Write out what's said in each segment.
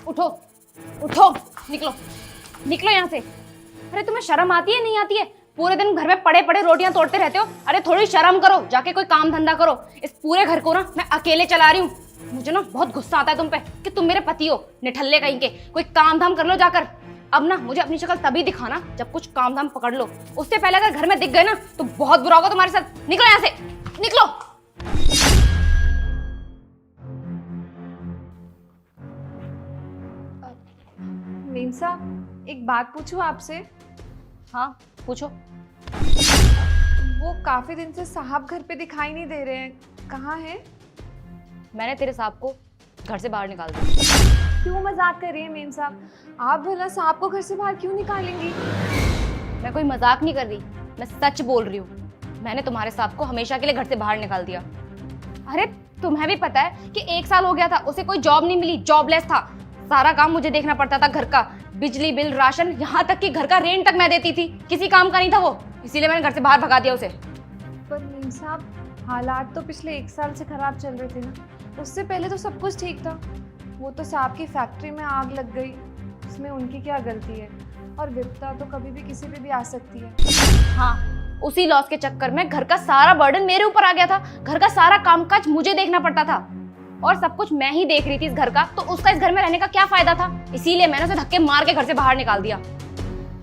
उठो उठो, निकलो निकलो यहाँ से। अरे तुम्हें शर्म आती है नहीं आती है? पूरे दिन घर में पड़े पड़े रोटियां तोड़ते रहते हो। अरे थोड़ी शर्म करो, जाके कोई काम धंधा करो। इस पूरे घर को ना मैं अकेले चला रही हूँ। मुझे ना बहुत गुस्सा आता है तुम पे कि तुम मेरे पति हो, निठल्ले कहीं के। कोई काम धाम कर लो जाकर। अब ना मुझे अपनी शक्ल तभी दिखाना जब कुछ काम धाम पकड़ लो। उससे पहले अगर घर में दिख गए ना तो बहुत बुरा होगा तुम्हारे साथ। निकलो यहाँ से, निकलो। मेम साहब, एक बात पूछूं आपसे? हाँ पूछो। वो काफी दिन से साहब घर पे दिखाई नहीं दे रहे हैं, कहाँ हैं? मैंने तेरे साहब को घर से बाहर निकाल दिया। क्यों मजाक कर रही हैं मेम साहब? आप भला साहब को घर से बाहर क्यों निकालेंगी? मैं कोई मजाक नहीं कर रही, मैं सच बोल रही हूँ। मैंने तुम्हारे साहब को हमेशा के लिए घर से बाहर निकाल दिया। अरे तुम्हें भी पता है कि 1 साल हो गया था, उसे कोई जॉब नहीं मिली, जॉबलेस था। सारा काम मुझे देखना पड़ता था, घर का बिजली बिल, राशन, यहाँ तक कि घर का रेंट तक मैं देती थी। किसी काम का नहीं था वो, इसीलिए मैंने घर से बाहर भगा दिया उसे। पर मेम साहब, हालात तो पिछले 1 साल से खराब चल रहे थे ना। उससे पहले तो सब कुछ ठीक था। वो तो साहब की फैक्ट्री में आग लग गई, उसमें उनकी क्या गलती है? और विपदा तो कभी भी किसी पे भी आ सकती है। हाँ, उसी लॉस के चक्कर में घर का सारा बर्डन मेरे ऊपर आ गया था। घर का सारा कामकाज मुझे देखना पड़ता था और सब कुछ मैं ही देख रही थी इस घर का। तो उसका इस घर में रहने का क्या फायदा था? इसीलिए मैंने उसे धक्के मार के घर से बाहर निकाल दिया।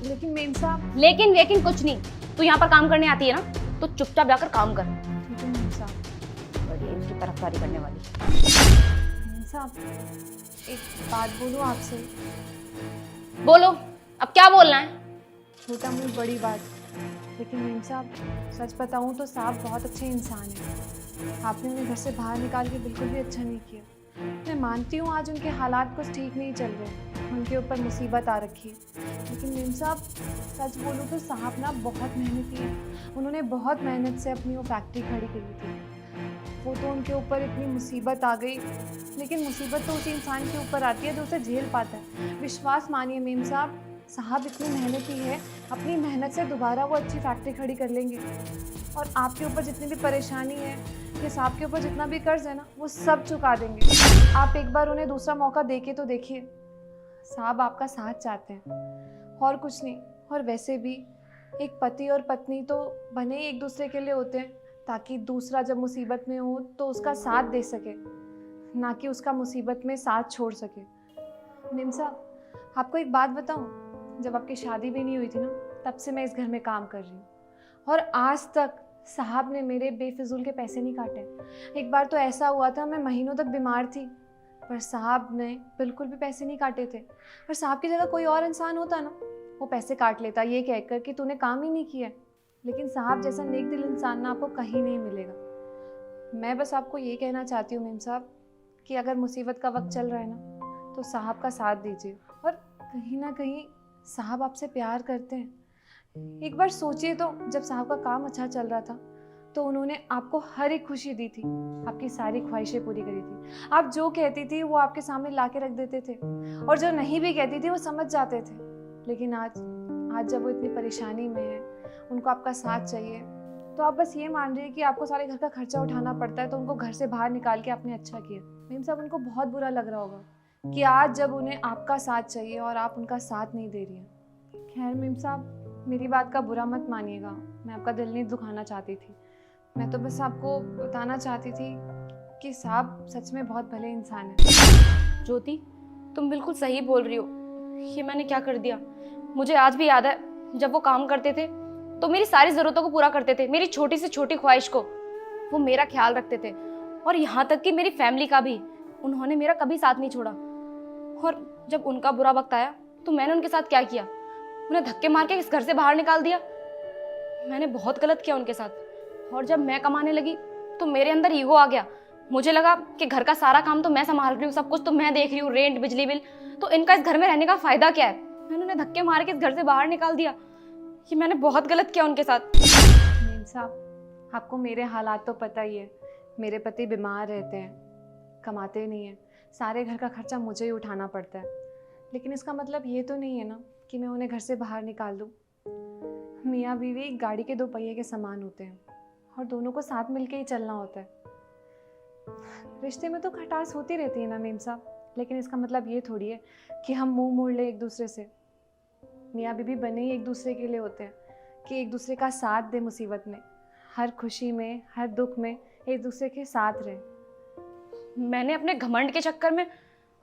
लेकिन मेम साहब, लेकिन कुछ नहीं। तू यहाँ पर काम करने आती है ना, तो चुपचाप जाकर काम कर। ठीक है मेम साहब। बड़ी इसकी तरफदारी करने वाली। मेम साहब, एक बात बोलूं आपसे? बोलो, अब क्या बोलना है? छोटा मुंह बड़ी बात। लेकिन मेम साहब, सच बताऊं तो साहब बहुत अच्छे इंसान हैं। आपने उन्हें घर से बाहर निकाल के बिल्कुल भी अच्छा नहीं किया। मैं मानती हूँ आज उनके हालात कुछ ठीक नहीं चल रहे, उनके ऊपर मुसीबत आ रखी है। लेकिन मेम साहब, सच बोलूँ तो साहब ना बहुत मेहनती हैं। उन्होंने बहुत मेहनत से अपनी वो फैक्ट्री खड़ी करी थी। वो तो उनके ऊपर इतनी मुसीबत आ गई, लेकिन मुसीबत तो उसी इंसान के ऊपर आती है जो उसे झेल पाता है। विश्वास मानिए मेम साहब, साहब इतनी मेहनती है, अपनी मेहनत से दोबारा वो अच्छी फैक्ट्री खड़ी कर लेंगे। और आपके ऊपर जितनी भी परेशानी है, ये साहब के ऊपर जितना भी कर्ज है ना, वो सब चुका देंगे। आप एक बार उन्हें दूसरा मौका देके तो देखिए। साहब आपका साथ चाहते हैं और कुछ नहीं। और वैसे भी एक पति और पत्नी तो बने ही एक दूसरे के लिए होते हैं, ताकि दूसरा जब मुसीबत में हो तो उसका साथ दे सके, ना कि उसका मुसीबत में साथ छोड़ सके। मेम साहब, आपको एक बात बताऊं? जब आपकी शादी भी नहीं हुई थी ना, तब से मैं इस घर में काम कर रही हूँ और आज तक साहब ने मेरे बेफिजूल के पैसे नहीं काटे। एक बार तो ऐसा हुआ था, मैं महीनों तक बीमार थी, पर साहब ने बिल्कुल भी पैसे नहीं काटे थे। और साहब की जगह कोई और इंसान होता ना, वो पैसे काट लेता ये कहकर कि तूने काम ही नहीं किया। लेकिन साहब जैसा नेक दिल इंसान ना आपको कहीं नहीं मिलेगा। मैं बस आपको ये कहना चाहती हूँ मेम साहब कि अगर मुसीबत का वक्त चल रहा है ना, तो साहब का साथ दीजिए। और कहीं ना कहीं साहब आपसे प्यार करते हैं। एक बार सोचिए तो, जब साहब का काम अच्छा चल रहा था तो उन्होंने आपको हर एक खुशी दी थी, आपकी सारी ख्वाहिशें पूरी करी थी। आप जो कहती थी वो आपके सामने ला के रख देते थे, और जो नहीं भी कहती थी वो समझ जाते थे। लेकिन आज जब वो इतनी परेशानी में है, उनको आपका साथ चाहिए, तो आप बस ये मान रही है कि आपको सारे घर का खर्चा उठाना पड़ता है, तो उनको घर से बाहर निकाल के आपने अच्छा किया। मेम साहब, उनको बहुत बुरा लग रहा होगा कि आज जब उन्हें आपका साथ चाहिए और आप उनका साथ नहीं दे रही हैं। खैर मेम साहब, मेरी बात का बुरा मत मानिएगा, मैं आपका दिल नहीं दुखाना चाहती थी। मैं तो बस आपको बताना चाहती थी कि साहब सच में बहुत भले इंसान हैं। ज्योति, तुम बिल्कुल सही बोल रही हो। ये मैंने क्या कर दिया? मुझे आज भी याद है, जब वो काम करते थे तो मेरी सारी जरूरतों को पूरा करते थे, मेरी छोटी से छोटी ख्वाहिश को वो मेरा ख्याल रखते थे। और यहाँ तक कि मेरी फैमिली का भी उन्होंने मेरा कभी साथ नहीं छोड़ा। और जब उनका बुरा वक्त आया तो मैंने उनके साथ क्या किया? उन्हें धक्के मार के इस घर से बाहर निकाल दिया। मैंने बहुत गलत किया उनके साथ। और जब मैं कमाने लगी तो मेरे अंदर ईगो आ गया। मुझे लगा कि घर का सारा काम तो मैं संभाल रही हूँ, सब कुछ तो मैं देख रही हूँ, रेंट, बिजली बिल, तो इनका इस घर में रहने का फायदा क्या है? मैंने उन्हें धक्के मार के इस घर से बाहर निकाल दिया। ये मैंने बहुत गलत किया उनके साथ। मेम साहब, आपको मेरे हालात तो पता ही है। मेरे पति बीमार रहते हैं, कमाते नहीं हैं, सारे घर का खर्चा मुझे ही उठाना पड़ता है। लेकिन इसका मतलब ये तो नहीं है ना कि मैं उन्हें घर से बाहर निकाल दूँ। मियाँ बीवी गाड़ी के 2 पहिए के समान होते हैं और दोनों को साथ मिलके ही चलना होता है। रिश्ते में तो खटास होती रहती है ना मेम साहब, लेकिन इसका मतलब ये थोड़ी है कि हम मुंह मोड़ लें एक दूसरे से। मियाँ बीबी बने ही एक दूसरे के लिए होते हैं कि एक दूसरे का साथ दे मुसीबत में, हर खुशी में, हर दुख में एक दूसरे के साथ रहें। मैंने अपने घमंड के चक्कर में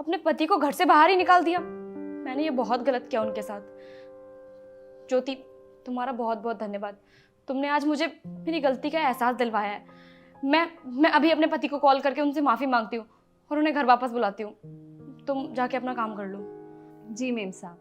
अपने पति को घर से बाहर ही निकाल दिया। मैंने ये बहुत गलत किया उनके साथ। ज्योति, तुम्हारा बहुत बहुत धन्यवाद। तुमने आज मुझे मेरी गलती का एहसास दिलवाया है। मैं अभी अपने पति को कॉल करके उनसे माफ़ी मांगती हूँ और उन्हें घर वापस बुलाती हूँ। तुम जाके अपना काम कर लो। जी मेम साहब।